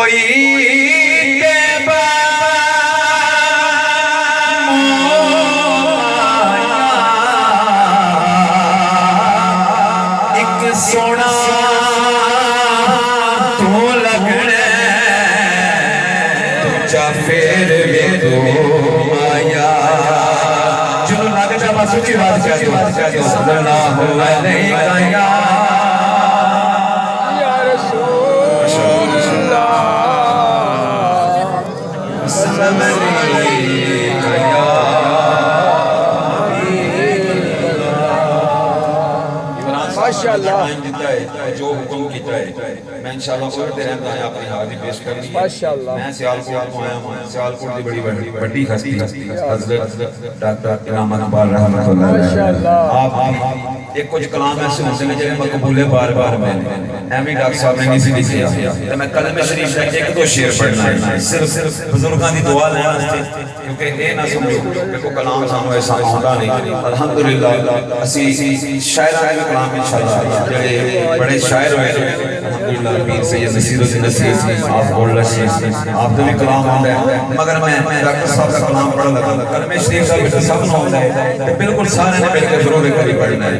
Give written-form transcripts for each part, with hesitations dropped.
کوئی سونا تو لگنے تجھا پھر بھی تو آیا جنہوں لگے جب سوچی بات کہتے صلی اللہ علیہ یا رسول اللہ صلی اللہ علیہ ماشاءاللہ جو حکم کیتا ہے میں انشاءاللہ پڑھتے رہتا ہے اپنی حاضری پیش کرنی ہے میں سیالکوٹ کو آیا ہوں سیالکوٹ دی بڑی بڑی ہستی حضرت ڈاکٹر انعام اقبال رحمۃ اللہ علیہ آپ ایک کچھ کلام ایسے ہوتے ہیں جنہیں مقبول ہے بار بار میں ایمی ڈاکٹر صاحب نے کسی نہیں کیا تو میں کلمہ شریف میں ایک دو شعر پڑھنا ہے صرف بزرگاں دی دعا لینا ہے کیونکہ اے نہ سمجھو کہ کوئی کلام سانو ایسا ہوتا نہیں الحمدللہ اسی شاعران میں کلام انشاءاللہ جڑے بڑے شاعر ہوئے الحمدللہ پیر سید نصیر الدین نصیر آپ بول رہے ہیں آپ تو بھی کلام ہوتا ہے مگر میں ڈاکٹر صاحب کا کلام پڑھ لگا کلمہ شریف کا بھی سب نہ ہوتا ہے بالکل سارے نے مل کے ضرور کری پڑھنا ہے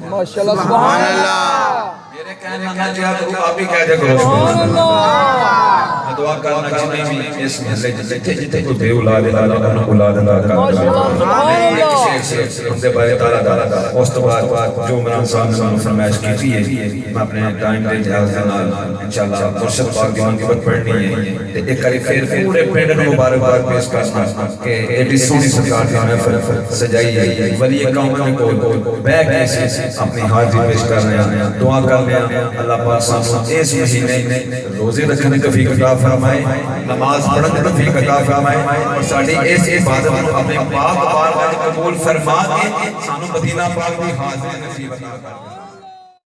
ماشاءاللہ سبحان اللہ میرے کہنے نہ جا کرو آپ ہی کہہ دے کرو سبحان اللہ میں دعا کرنا چاہتا ہوں اس محلے جتے کوئی بے اولاد ہے اللہ انہوں اولاد اللہ کا ایک شیخ اندے بارے تعالیٰ اس تو بعد جو مران صاحب نے فرمائش کی تھی میں اپنے ٹائم دے جہاز دینا انشاءاللہ مرشد پاک دیوان کی بات پڑھنی ہے ایک کری پھر پورے پینڈ میں مبارک بار پیش کرنا کہ ایڈی سونی سرکار کی محفل سجائی ہے ولی قوم میں کوئی بیک ایسے اپنی حاضری پیش کر رہے ہیں دعا کر رہے ہیں اللہ پاک صاحب اس مہینے میں روزے رکھنے کا فیق عطا فرمائے نماز پڑھنے کا فیق عطا فرمائے اور ساڑھی اس عبادت کو اپنے پاک بارگاہ قبول فرما کے سانو مدینہ پاک کی حاضری نصیب عطا فرمائے